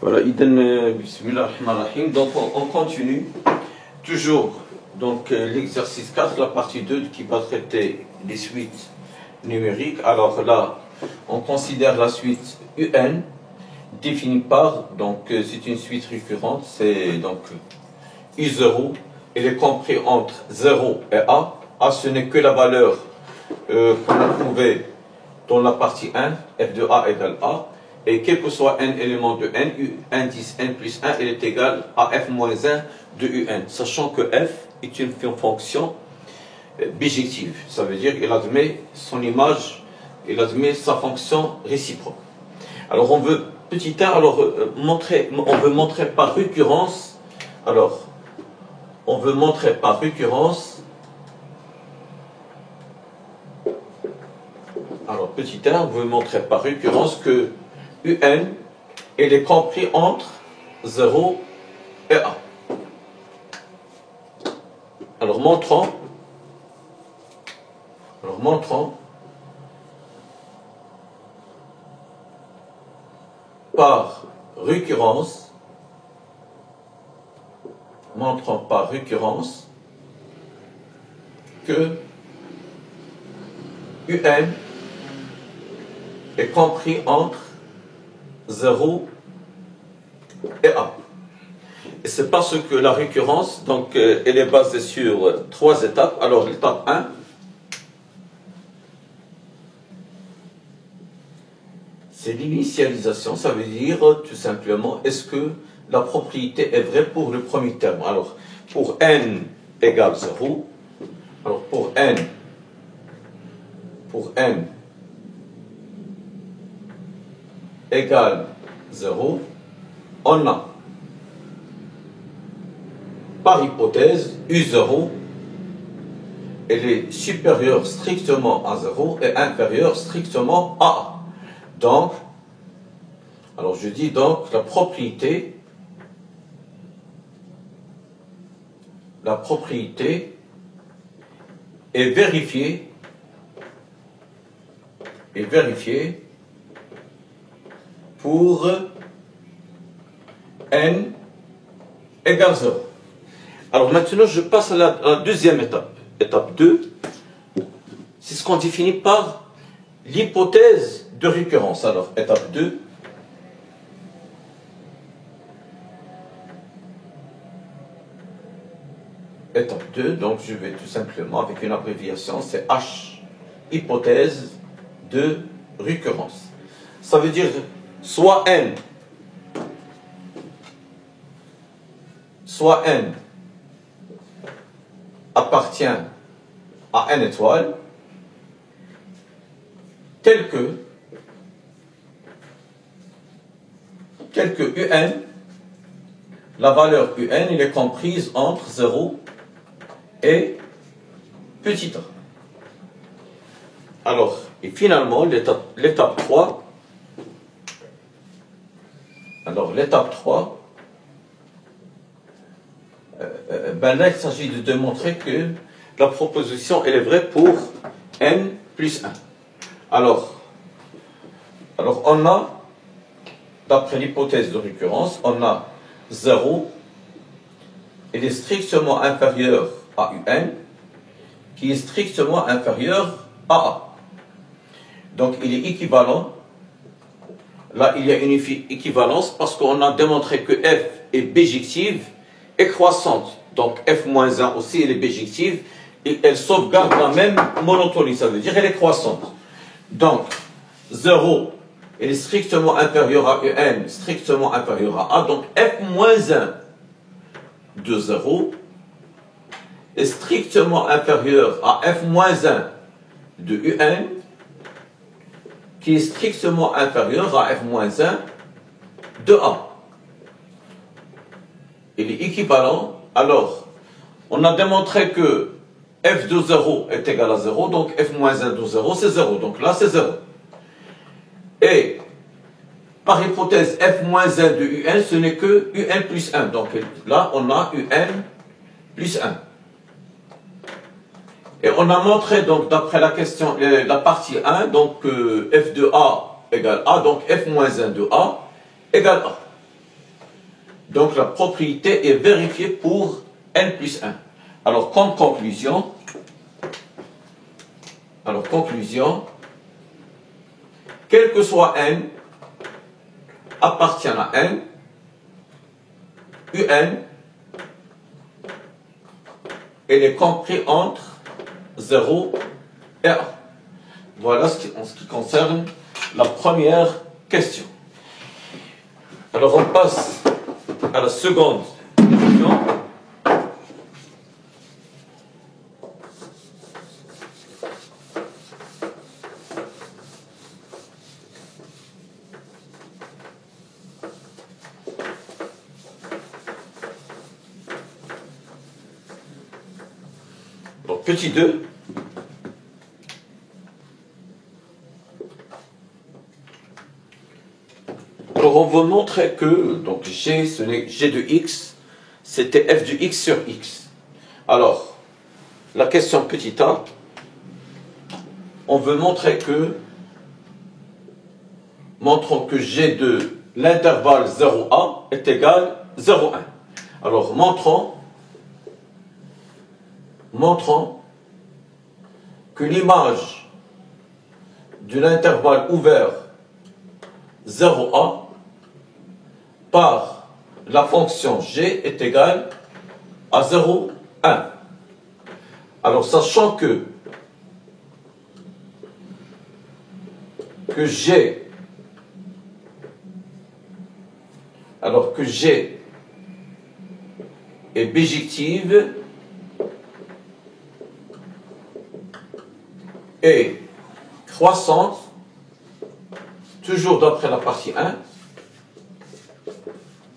Voilà, Bismillah ar-Rahman ar-Rahim. Donc on continue toujours donc l'exercice 4, la partie 2 qui va traiter les suites numériques. Alors là, on considère la suite UN définie par, donc c'est une suite récurrente, c'est donc U0, elle est compris entre 0 et A. A, ce n'est que la valeur qu'on a trouvée dans la partie 1, f de A égale A. Et quel que soit n élément de n, u indice n plus 1, il est égal à f moins 1 de un, sachant que f est une fonction bijective. Ça veut dire qu'il admet son image, il admet sa fonction réciproque. Alors on veut, petit 1, on veut montrer par récurrence, alors on veut montrer par récurrence, alors petit 1, on veut montrer par récurrence que UN, il est compris entre 0 et A. Alors montrons par récurrence, que UN est compris entre 0 et A. Et c'est parce que la récurrence, donc, elle est basée sur 3 étapes. Alors, l'étape 1, c'est l'initialisation. Ça veut dire, tout simplement, est-ce que la propriété est vraie pour le premier terme? Alors, pour n égale 0, alors pour n égale 0, on a, par hypothèse, U0, elle est supérieure strictement à 0 et inférieure strictement à A. Donc, alors je dis donc la propriété est vérifiée pour n égale 0. Alors maintenant, je passe à la deuxième étape. Étape 2, c'est ce qu'on définit par l'hypothèse de récurrence. Alors, étape 2, donc je vais tout simplement, avec une abréviation, c'est H, hypothèse de récurrence. Ça veut dire soit n appartient à n étoile, tel que un, la valeur un, il est comprise entre 0 et petit a. Alors, et finalement, l'étape 3, alors l'étape 3, ben là, il s'agit de démontrer que la proposition, elle est vraie pour n plus 1. Alors on a, d'après l'hypothèse de récurrence, on a 0, il est strictement inférieur à un, qui est strictement inférieur à A. Donc il est équivalent. Là, il y a une équivalence parce qu'on a démontré que f est bijective et croissante. Donc f-1 aussi, elle est bijective et elle sauvegarde la même monotonie. Ça veut dire qu'elle est croissante. Donc 0, elle est strictement inférieure à un, strictement inférieure à A. Donc f-1 de 0 est strictement inférieur à f-1 de un, qui est strictement inférieur à f-1 de A. Il est équivalent. Alors, on a démontré que f de 0 est égal à 0, donc f-1 de 0, c'est 0. Donc là, c'est 0. Et, par hypothèse, f-1 de un, ce n'est que un plus 1. Donc là, on a un plus 1. Et on a montré, donc, d'après la question, la partie 1, donc, f de A égale A, donc f-1 de A égale A. Donc la propriété est vérifiée pour n plus 1. Alors comme conclusion, quel que soit n appartient à n, un, elle est compris entre 0 et 1. Voilà en ce qui concerne la première question. Alors on passe à la seconde question. Donc petit 2. Alors on veut montrer que donc G, ce n'est G de X, c'était f de X sur X. Alors, la question petit a, on veut montrer que, montrons que G de l'intervalle 0A est égal 0,1. Alors montrons que l'image de l'intervalle ouvert 0A par la fonction G est égale à 0,1. Alors sachant que G est bijective et croissante, toujours d'après la partie 1,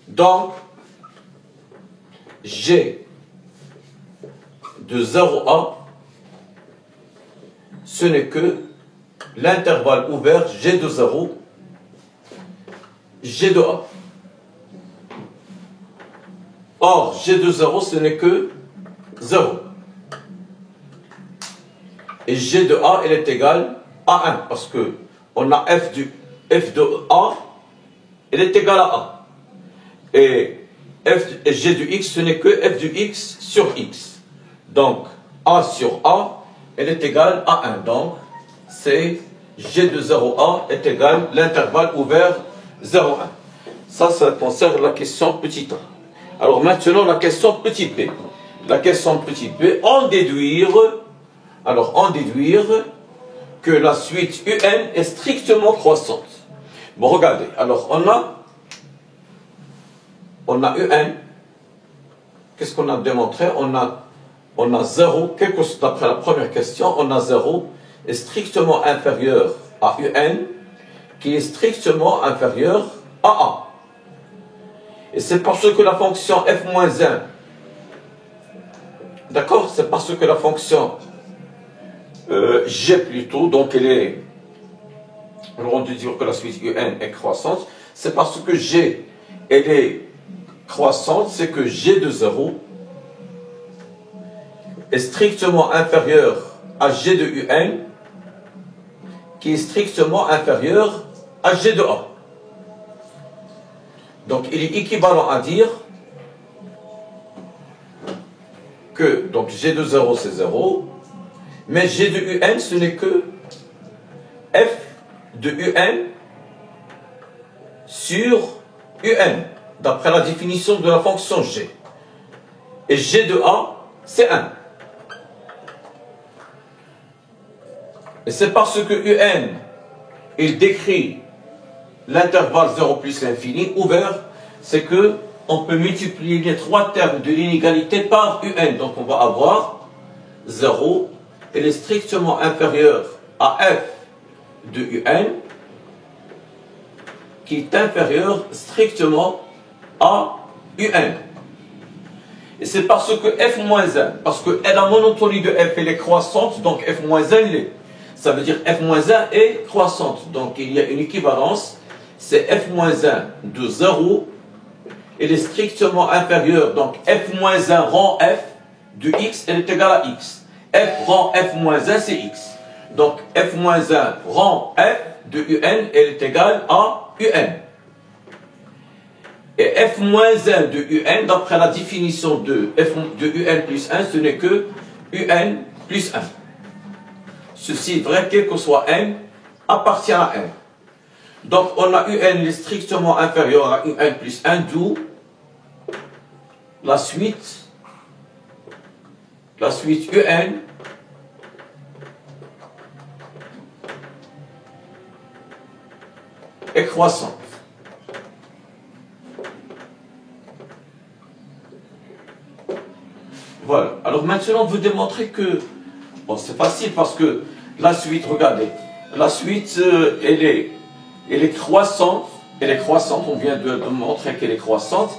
donc G de 0A, ce n'est que l'intervalle ouvert G de 0, G de A. Or, G de 0, ce n'est que 0. Et G de A, elle est égale à 1, parce que on a f de A, elle est égale à A. Et G de X, ce n'est que f de X sur X. Donc, A sur A, elle est égale à 1. Donc, c'est G de 0A est égal l'intervalle ouvert 0,1. Ça concerne la question petit a. Alors maintenant, la question petit p. La question petit p, en déduire que la suite UN est strictement croissante. Bon, regardez. Alors, on a UN. Qu'est-ce qu'on a démontré? On a 0, d'après la première question, on a 0 est strictement inférieur à UN, qui est strictement inférieur à A. Et c'est parce que la fonction f-1, d'accord? C'est parce que la fonction G plutôt, donc elle est, on dit dire que la suite UN est croissante, c'est parce que G, elle est croissante, c'est que G de 0 est strictement inférieur à G de UN, qui est strictement inférieur à G de A. Donc il est équivalent à dire que donc G de 0 c'est 0, mais G de UN ce n'est que f de UN sur UN, d'après la définition de la fonction G. Et G de A c'est 1. Et c'est parce que UN, il décrit l'intervalle 0 plus l'infini ouvert, c'est que on peut multiplier les trois termes de l'inégalité par UN. Donc on va avoir 0, elle est strictement inférieure à f de UN, qui est inférieur strictement à UN. Et c'est parce que f-1, parce que la monotonie de f elle est croissante, donc f-1 l'est. Ça veut dire f-1 est croissante. Donc il y a une équivalence, c'est f-1 de 0, elle est strictement inférieure. Donc f-1 rang f de x, elle est égale à x. F rang f-1 c'est x. Donc f-1 rang f de un, elle est égale à un. Et Et f moins 1 de un, d'après la définition de f de un plus 1, ce n'est que un plus 1. Ceci est vrai, quel que soit n, appartient à n. Donc, on a un est strictement inférieur à un plus 1, d'où la suite un est croissante. Voilà. Alors maintenant, vous démontrez que, bon, c'est facile parce que la suite, regardez, la suite, elle est croissante, on vient de montrer qu'elle est croissante,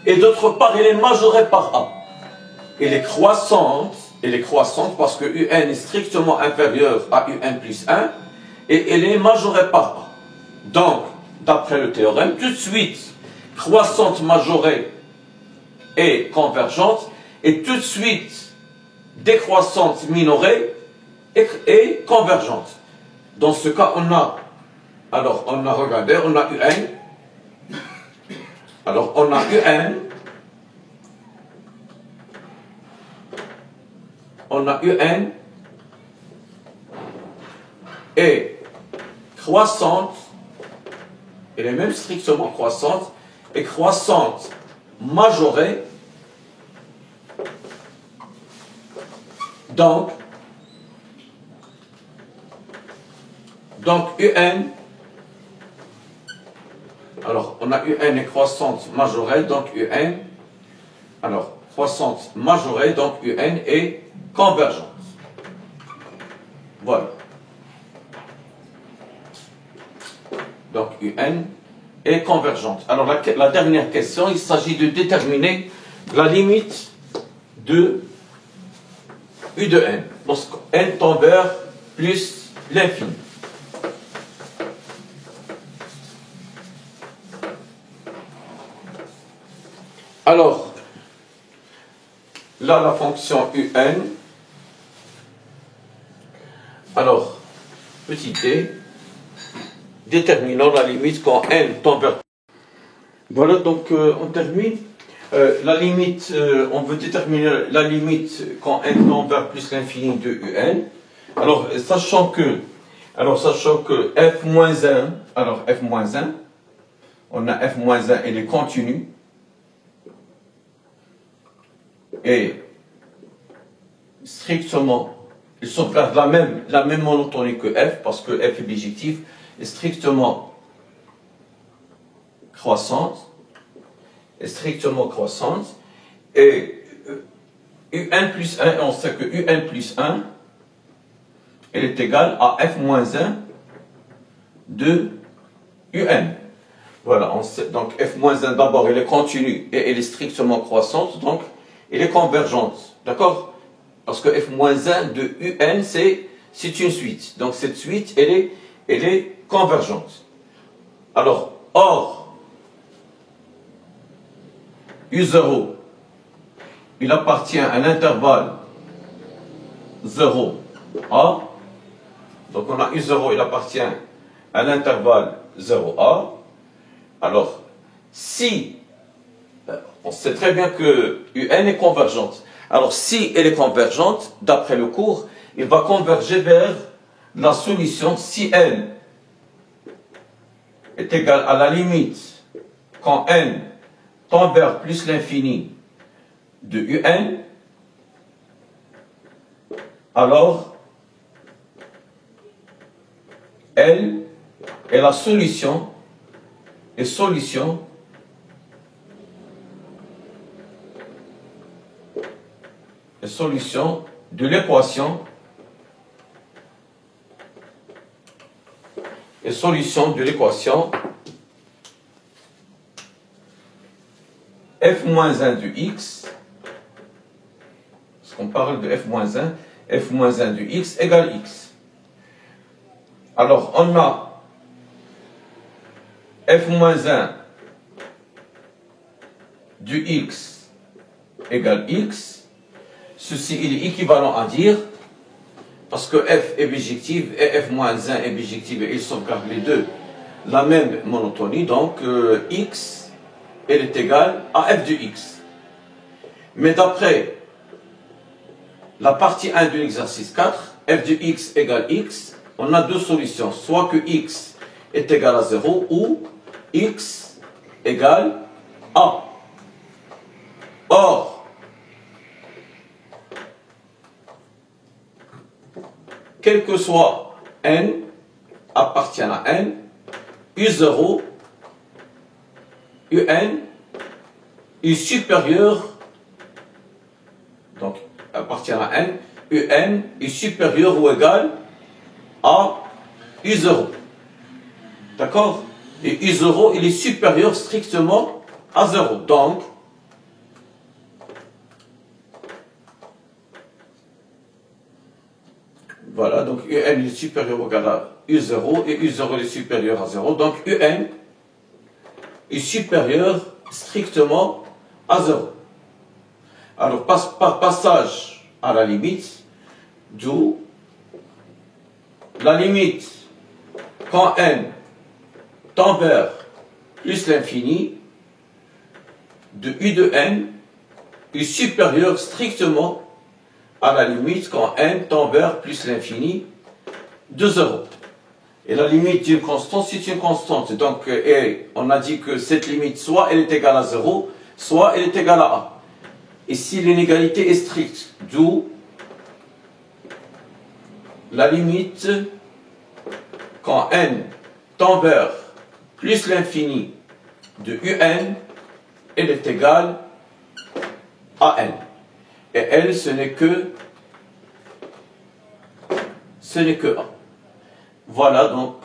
et d'autre part, elle est majorée par A. Elle est croissante parce que un est strictement inférieur à un plus 1, et elle est majorée par A. Donc, d'après le théorème, tout de suite, croissante majorée et convergente, et tout de suite, décroissante minorée et convergente. Dans ce cas, on a, regardé, on a un. Alors, on a un. On a un. Et croissante, elle est même strictement croissante, et croissante majorée. Donc un, alors on a un est croissante majorée, donc un, alors croissante majorée, donc un est convergente. Voilà. Donc un est convergente. Alors la dernière question, il s'agit de déterminer la limite de U de n, lorsque n tend vers plus l'infini. Alors, là, la fonction un, alors, petit d, déterminons la limite quand n tend vers... Voilà, donc on termine. La limite, on veut déterminer la limite quand n tend vers plus l'infini de un. Alors, sachant que f moins 1, on a f moins 1, elle est continue, et strictement, il sauvegarde la même monotonie que f, parce que f est bijectif, est strictement croissante, et un plus 1, on sait que un plus 1, elle est égale à f moins 1 de un. Voilà, on sait, donc f moins 1 d'abord, elle est continue et elle est strictement croissante, donc elle est convergente, d'accord? Parce que f moins 1 de un, c'est une suite, donc cette suite, elle est convergente. Alors, or, U0, il appartient à l'intervalle 0 A. Donc on a U0, il appartient à l'intervalle 0A. Alors, si, on sait très bien que UN est convergente. Alors, si elle est convergente, d'après le cours, il va converger vers la solution si n est égale à la limite quand n tend vers plus l'infini de un, alors L est la solution de l'équation f-1 de x, parce qu'on parle de f-1 de x égale x. Alors, on a f-1 de x égale x. Ceci, il est équivalent à dire, parce que f est bijective et f-1 est bijective et ils sauvegardent les deux la même monotonie, donc x elle est égale à f de x. Mais d'après la partie 1 de l'exercice 4, f de x égale x, on a deux solutions. Soit que x est égal à 0 ou x égale a. Or, quel que soit n appartient à n, u0, un est supérieur, donc appartient à n, un est supérieur ou égal à u0. D'accord? Et u0, il est supérieur strictement à 0. Donc, voilà, donc un est supérieur ou égal à u0 et u0 est supérieur à 0. Donc, un est supérieur strictement à 0. Alors, par passage à la limite, d'où la limite quand n tend vers plus l'infini de u de n est supérieur strictement à la limite quand n tend vers plus l'infini de 0. Et la limite d'une constante, c'est une constante. Donc, on a dit que cette limite, soit elle est égale à 0, soit elle est égale à a. Et si l'inégalité est stricte, d'où la limite quand n tend vers plus l'infini de un, elle est égale à n. Et elle, ce n'est que a. Voilà, donc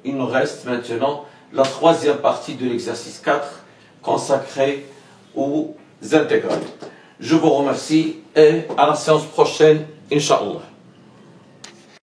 il nous reste maintenant la troisième partie de l'exercice 4 consacrée aux intégrales. Je vous remercie et à la séance prochaine, Inch'Allah.